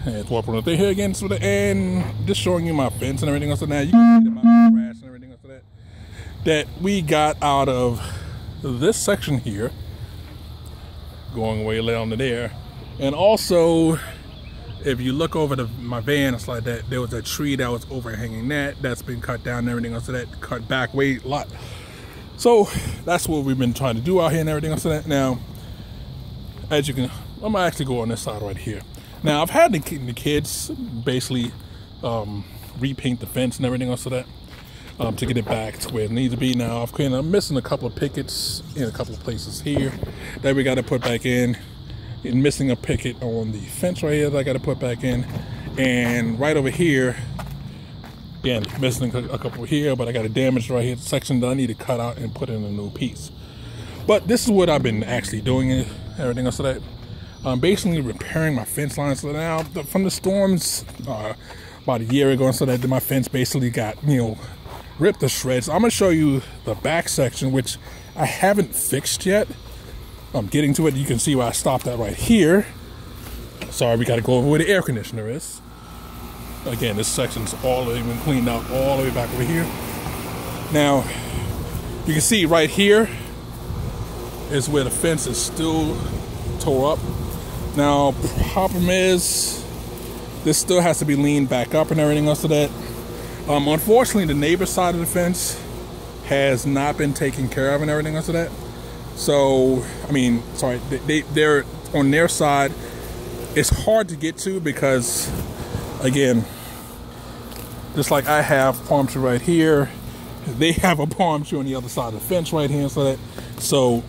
And swap on the thing here again, so and just showing you my fence and everything else. So now you can see my grass and everything else that we got out of this section here, going way down to there. And also, if you look over my van, it's like that there was a tree that was overhanging that's been cut down and everything else. So that cut back way a lot. So that's what we've been trying to do out here and everything else. So that now, as you can, I'm gonna actually go on this side right here. Now I've had the kids basically repaint the fence and everything else so that to get it back to where it needs to be. Now I'm missing a couple of pickets in a couple of places here that we got to put back in. And missing a picket on the fence right here that I got to put back in, and right over here, again missing a couple here, but I got a damaged right here section that I need to cut out and put in a new piece. But this is what I've been actually doing and everything else so that. I'm basically repairing my fence lines. So now from the storms about a year ago, and so that my fence basically got, ripped to shreds. I'm gonna show you the back section, which I haven't fixed yet. I'm getting to it. You can see where I stopped at right here. Sorry, we got to go over where the air conditioner is. Again, this section's all the way been cleaned out all the way back over here. Now you can see right here is where the fence is still tore up. Now, problem is, this still has to be leaned back up and everything else of that. Unfortunately, the neighbor side of the fence has not been taken care of and everything else of that. So, I mean, sorry, they're on their side. It's hard to get to because, again, just like I have palm tree right here, they have a palm tree on the other side of the fence right here. So,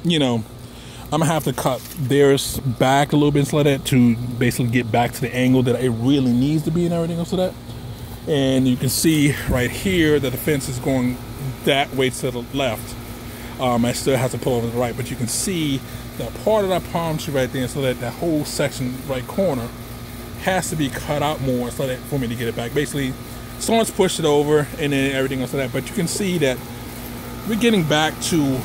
I'm gonna have to cut theirs back a little bit so that to basically get back to the angle that it really needs to be and everything else of that. And you can see right here that the fence is going that way to the left. I still have to pull over to the right, but you can see that part of that palm tree right there, so that that whole section right corner has to be cut out more so that for me to get it back. Basically, someone's pushed it over and then everything else like that. But you can see that we're getting back to,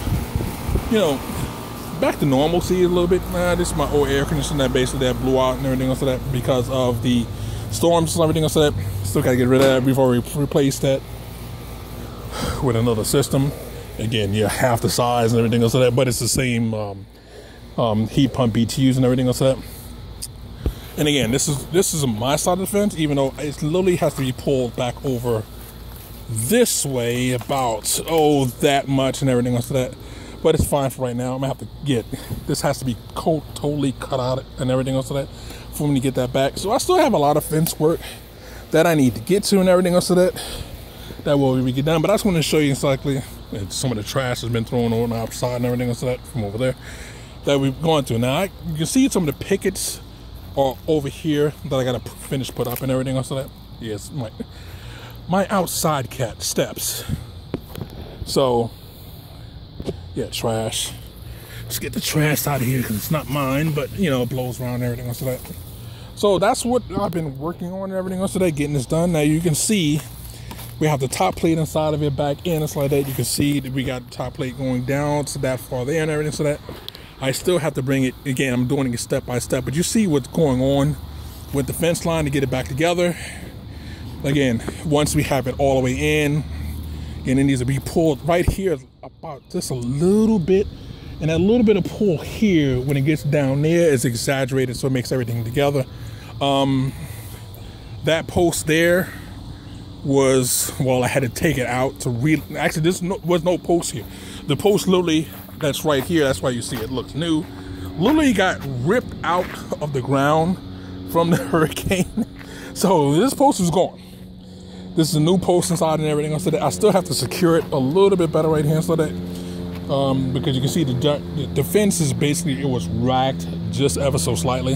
back to normalcy a little bit. This is my old air conditioner that basically that blew out and everything else like that because of the storms and everything else like that. Still gotta get rid of that. We've already replaced that with another system. Again, half the size and everything else like that, but it's the same heat pump BTUs and everything else like that. And again, this is my side of the fence, even though it literally has to be pulled back over this way about that much and everything else like that. But it's fine for right now. I'm gonna have to this has to be totally cut out and everything else like that for me to get that back. So I still have a lot of fence work that I need to get to and everything else like that will be get done. But I just want to show you exactly some of the trash has been thrown on the outside and everything else like that from over there that we've gone through. Now you can see some of the pickets are over here that I gotta finish put up and everything else like that. Yes, my outside cat steps. So yeah, trash. Let's get the trash out of here because it's not mine, but it blows around and everything else like that. So that's what I've been working on and everything else today, getting this done. Now you can see we have the top plate inside of it back in. It's like that. You can see that we got the top plate going down to that far there and everything. So that I still have to bring it again. I'm doing it step by step, but you see what's going on with the fence line to get it back together. Again, once we have it all the way in, and it needs to be pulled right here about just a little bit, and that little bit of pull here when it gets down there is exaggerated, so it makes everything together. That post there was, I had to take it out to actually this was no post here. The post literally that's right here, that's why you see it looks new, literally got ripped out of the ground from the hurricane. So this post is gone. This is a new post inside and everything else. So that I still have to secure it a little bit better right here so that because you can see the fence is basically, it was racked just ever so slightly.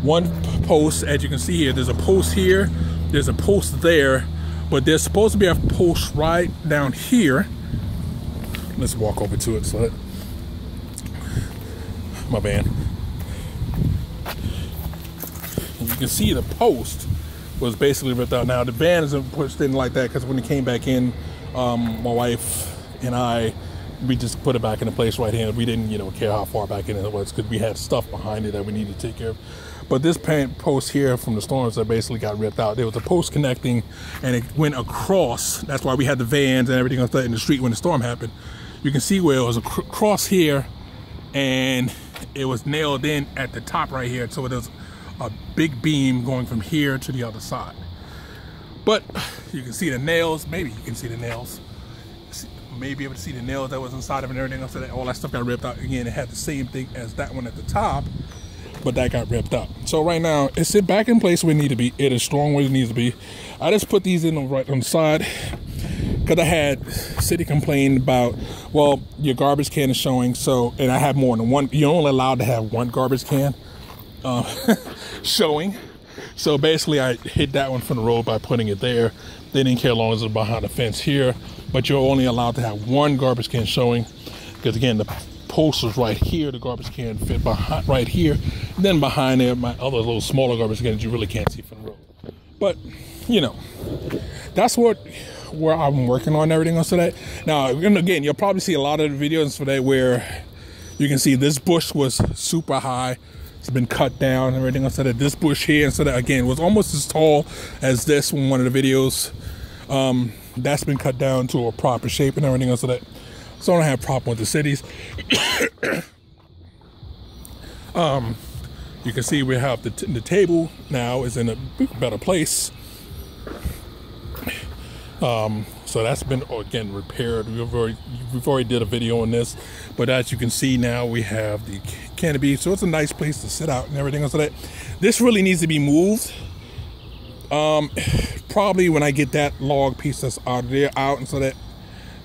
One post, as you can see here, there's a post here, there's a post there, but there's supposed to be a post right down here. Let's walk over to it so that my van. And you can see the post was basically ripped out. Now the van isn't pushed in like that because when it came back in, my wife and I, we just put it back into place right here. We didn't, care how far back in it was because we had stuff behind it that we needed to take care of. But this post here from the storms that basically got ripped out. There was a post connecting, and it went across. That's why we had the vans and everything else in the street when the storm happened. You can see where it was across here, and it was nailed in at the top right here. So there's a big beam going from here to the other side. But you can see the nails. Maybe you can see the nails. Maybe able to see the nails that was inside of it and everything else. So that all that stuff got ripped out. Again, it had the same thing as that one at the top, but that got ripped up. So right now, it's back in place where it needs to be. It is strong where it needs to be. I just put these in right on the side because I had city complain about, well, your garbage can is showing. So, and I have more than one. You're only allowed to have one garbage can showing. So basically, I hid that one from the road by putting it there. They didn't care as long as it's behind the fence here. But you're only allowed to have one garbage can showing, because again, the post was right here. The garbage can fit behind right here. And then behind there, my other little smaller garbage cans you really can't see from the road. But you know, that's where I'm working on everything else today. Now, again, you'll probably see a lot of the videos today where you can see this bush was super high. It's been cut down and everything else. That this bush here, instead of, again, was almost as tall as this in one of the videos. That's been cut down to a proper shape and everything else. So I don't have a problem with the cities. You can see we have the table now is in a better place. So that's been, again, repaired. We've already did a video on this, but as you can see now, we have the canopy. So it's a nice place to sit out and everything else. So this really needs to be moved. Probably when I get that log piece that's out and so that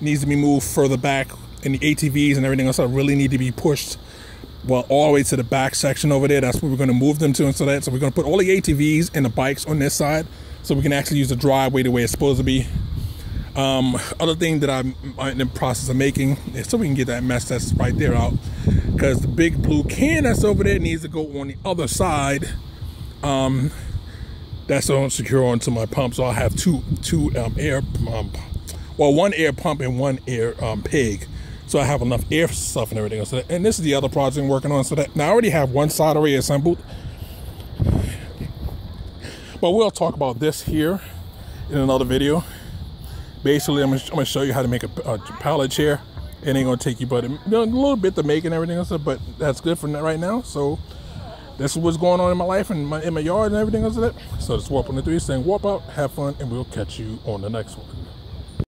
needs to be moved further back, and the ATVs and everything else that really need to be pushed, well, all the way to the back section over there. That's where we're going to move them to, and so we're going to put all the ATVs and the bikes on this side, so we can actually use the driveway the way it's supposed to be. Other thing that I'm in the process of making is so we can get that mess that's right there out, because the big blue can that's over there needs to go on the other side. That's on secure onto my pump, so I'll have two air pump, well, one air pump and one air pig, so I have enough air stuff and everything else. And this is the other project I'm working on. So that now I already have one side already assembled, but we'll talk about this here in another video. Basically, I'm gonna show you how to make a pallet chair. It ain't gonna take you but a little bit to make and everything else, but that's good for right now. So this is what's going on in my life and in my yard and everything else. So it's Warp on the 3 saying warp out, have fun, and we'll catch you on the next one.